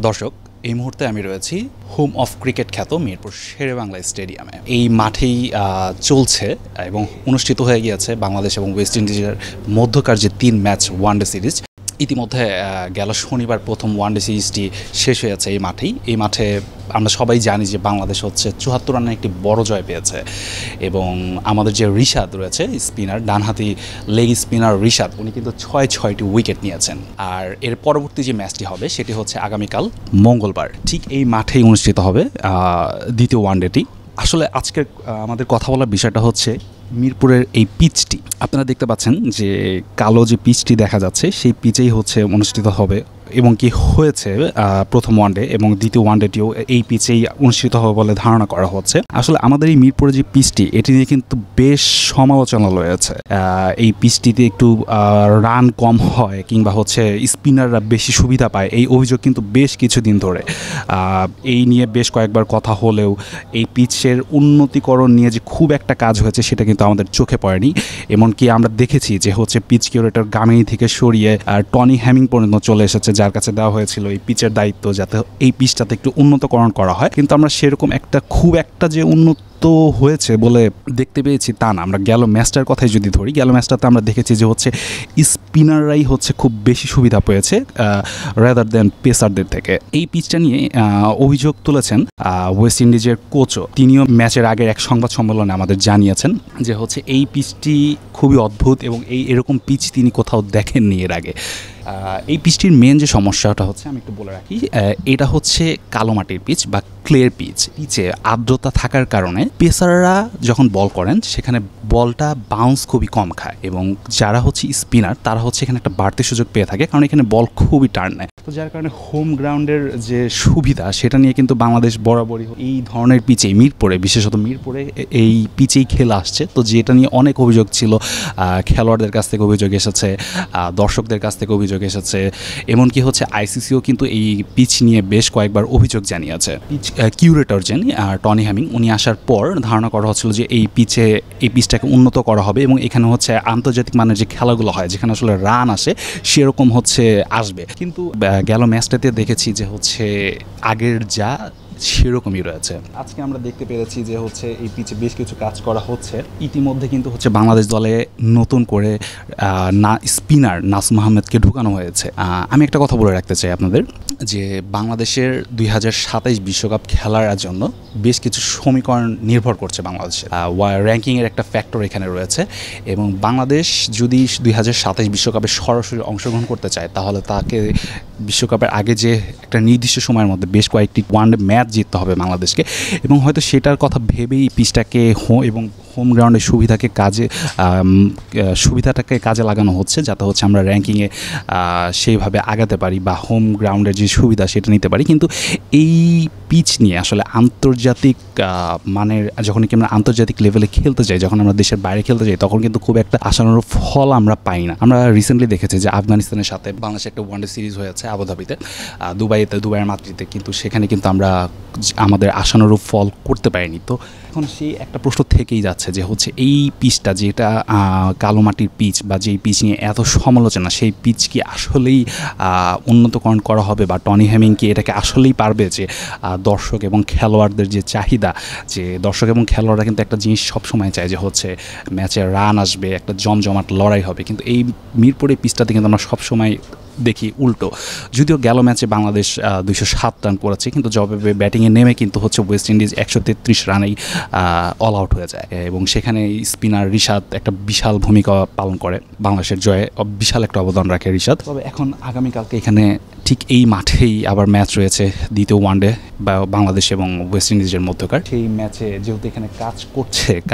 দর্শক, এই মুহূর্তে আমি রয়েছি হোম অফ ক্রিকেট খ্যাত মিরপুর শেরেবাংলা স্টেডিয়ামে। এই মাঠেই চলছে এবং অনুষ্ঠিত হয়ে গিয়েছে বাংলাদেশ এবং ওয়েস্ট ইন্ডিজের মধ্যকার যে 3 ম্যাচ ওয়ানডে সিরিজ। ইতিমধ্যে গেল শনিবার প্রথম ওয়ানডে সিরিজটি শেষ হয়েছে এই মাঠেই। এই মাঠে আমরা সবাই জানি যে বাংলাদেশ হচ্ছে 74 রানের একটি বড় জয় পেয়েছে এবং আমাদের যে রিশাদ রয়েছে স্পিনার, ডানহাতি লেগ স্পিনার রিশাদ, উনি কিন্তু 6টি উইকেট নিয়েছেন। আর এর পরবর্তী যে ম্যাচটি হবে সেটি হচ্ছে আগামীকাল মঙ্গলবার, ঠিক এই মাঠেই অনুষ্ঠিত হবে দ্বিতীয় ওয়ানডেটি। আসলে আজকের আমাদের কথা বলার বিষয়টা হচ্ছে মিরপুরের এই পিচটি। আপনারা দেখতে পাচ্ছেন যে কালো যে পিচটি দেখা যাচ্ছে সেই পিচেই হচ্ছে অনুষ্ঠিত হবে এবং কি হয়েছে প্রথম ওয়ানডে এবং দ্বিতীয় ওয়ানডেটিও এই পিচেই অনুষ্ঠিত হবে বলে ধারণা করা হচ্ছে। আসলে আমাদের এই মিরপুরের যে পিচটি, এটি নিয়ে কিন্তু বেশ সমালোচনা রয়েছে। এই পিচটিতে একটু রান কম হয় কিংবা হচ্ছে স্পিনাররা বেশি সুবিধা পায়, এই অভিযোগ কিন্তু বেশ কিছুদিন ধরে। এই নিয়ে বেশ কয়েকবার কথা হলেও এই পিচের উন্নতিকরণ নিয়ে যে খুব একটা কাজ হয়েছে সেটা কিন্তু আমাদের চোখে পড়েনি। এমনকি আমরা দেখেছি যে হচ্ছে পিচ কিউরেটর গামিনী থেকে সরিয়ে টনি হ্যামিং পর্যন্ত চলে এসেছে, যার কাছে দেওয়া হয়েছিল এই পিচের দায়িত্ব যাতে এই পিচটাতে একটু উন্নতকরণ করা হয়। কিন্তু আমরা সেরকম খুব একটা যে উন্নত হয়েছে বলে দেখতে পেয়েছি তা না। আমরা গেল ম্যাচটার কথাই যদি ধরি, গেল ম্যাচটাতে আমরা দেখেছি যে হচ্ছে স্পিনাররাই হচ্ছে খুব বেশি সুবিধা পেয়েছে রাদার দেন পেসারদের থেকে। এই পিচটা নিয়ে অভিযোগ তুলেছেন ওয়েস্ট ইন্ডিজের কোচও। তিনিও ম্যাচের আগের এক সংবাদ সম্মেলনে আমাদের জানিয়েছেন যে হচ্ছে এই পিচটি খুবই অদ্ভুত এবং এরকম পিচ তিনি কোথাও দেখেননি এর আগে। এই পিচটির মেন যে সমস্যাটা হচ্ছে আমি একটু বলে রাখি, এটা হচ্ছে কালো মাটির পিচ বা ক্লের পিচ। পিচে আর্দ্রতা থাকার কারণে পেসাররা যখন বল করেন সেখানে বলটা বাউন্স খুবই কম খায় এবং যারা হচ্ছে স্পিনার তারা হচ্ছে এখানে একটা বাড়তি সুযোগ পেয়ে থাকে, কারণ এখানে বল খুবই টার্ন নেয়। তো যার কারণে হোম গ্রাউন্ডের যে সুবিধা সেটা নিয়ে কিন্তু বাংলাদেশ বরাবরই এই ধরনের পিচেই, মিরপুরে বিশেষত মিরপুরে এই পিচেই খেলা আসছে। তো যেটা নিয়ে অনেক অভিযোগ ছিল, খেলোয়াড়দের কাছ থেকে অভিযোগ এসেছে, দর্শকদের কাছ থেকে অভিযোগ এসেছে, এমনকি হচ্ছে আইসিসিও কিন্তু এই পিচ নিয়ে বেশ কয়েকবার অভিযোগ জানিয়েছে। পিচ কিউরেটর যিনি টনি হ্যামিং, উনি আসার পর ধারণা করা হচ্ছিল যে এই পিচটাকে উন্নত করা হবে এবং এখানে হচ্ছে আন্তর্জাতিক মানের যে খেলাগুলো হয় যেখানে আসলে রান আসে সেরকম হচ্ছে আসবে। কিন্তু গেল ম্যাচটাতে দেখেছি যে হচ্ছে আগের যা সেরকমই রয়েছে। আজকে আমরা দেখতে পেরেছি যে হচ্ছে এই পিচে বেশ কিছু কাজ করা হচ্ছে। ইতিমধ্যে কিন্তু হচ্ছে বাংলাদেশ দলে নতুন করে স্পিনার নাসুম আহমেদকে ঢুকানো হয়েছে। আমি একটা কথা বলে রাখতে চাই আপনাদের যে বাংলাদেশের 2027 বিশ্বকাপ খেলার জন্য বেশ কিছু সমীকরণ নির্ভর করছে বাংলাদেশের। র্যাঙ্কিংয়ের একটা ফ্যাক্টর এখানে রয়েছে এবং বাংলাদেশ যদি 2027 বিশ্বকাপে সরাসরি অংশগ্রহণ করতে চায় তাহলে তাকে বিশ্বকাপের আগে যে একটা নির্দিষ্ট সময়ের মধ্যে বেশ কয়েকটি ওয়ানডে ম্যাচ জিততে হবে বাংলাদেশকে এবং হয়তো সেটার কথা ভেবেই পিচটাকে এবং হোম গ্রাউন্ডের সুবিধাটাকে কাজে লাগানো হচ্ছে যাতে হচ্ছে আমরা র্যাঙ্কিংয়ে সেইভাবে আগাতে পারি বা হোম গ্রাউন্ডের যে সুবিধা সেটা নিতে পারি। কিন্তু এই পিচ নিয়ে আসলে আন্তর্জাতিক মানের যখন কি আমরা আন্তর্জাতিক লেভেলে খেলতে যাই, যখন আমরা দেশের বাইরে খেলতে যাই, তখন কিন্তু খুব একটা আশানুরূপ ফল আমরা পাই না। আমরা রিসেন্টলি দেখেছি যে আফগানিস্তানের সাথে বাংলাদেশের একটা ওয়ানডে সিরিজ হয়েছে আবুধাবিতে, দুবাইয়ের মাতৃতে, কিন্তু সেখানে কিন্তু আমরা আমাদের আশানুরূপ ফল করতে পারিনি। তো এখন সেই একটা প্রশ্ন থেকেই যাচ্ছে যে হচ্ছে এই পিচটা যেটা কালো মাটির পিচ বা যেই পিচ নিয়ে এত সমালোচনা, সেই পিচ কি আসলেই উন্নতকরণ করা হবে বা টনি হ্যামিং কি এটাকে আসলেই পারবে যে দর্শক এবং খেলোয়াড়দের যে চাহিদা, যে দর্শক এবং খেলোয়াড়রা কিন্তু একটা জিনিস সবসময় চায় যে হচ্ছে ম্যাচে রান আসবে, একটা জমজমাট লড়াই হবে, কিন্তু এই মিরপুরের পিচটাতে কিন্তু আমরা সবসময় দেখি উল্টো। যদিও গেল ম্যাচে বাংলাদেশ 207 রান করেছে, কিন্তু জবাবে ব্যাটিংয়ে নেমে কিন্তু হচ্ছে ওয়েস্ট ইন্ডিজ 133 রানেই অল আউট হয়ে যায় এবং সেখানে স্পিনার রিশাদ একটা বিশাল ভূমিকা পালন করে, বাংলাদেশের জয়ে বিশাল একটা অবদান রাখে রিশাদ। তবে এখন আগামীকালকে এখানে ঠিক এই মাঠেই আবার ম্যাচ রয়েছে, দ্বিতীয় ওয়ানডে বা বাংলাদেশ এবং ওয়েস্ট ইন্ডিজের মধ্যকার। সেই ম্যাচে যেহেতু এখানে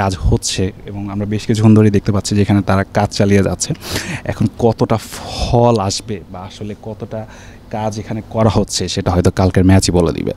কাজ হচ্ছে এবং আমরা বেশ কিছুক্ষণ ধরেই দেখতে পাচ্ছি যে এখানে তারা কাজ চালিয়ে যাচ্ছে। এখন কতটা ফল আসবে বা আসলে কতটা কাজ এখানে করা হচ্ছে সেটা হয়তো কালকের ম্যাচই বলে দিবে।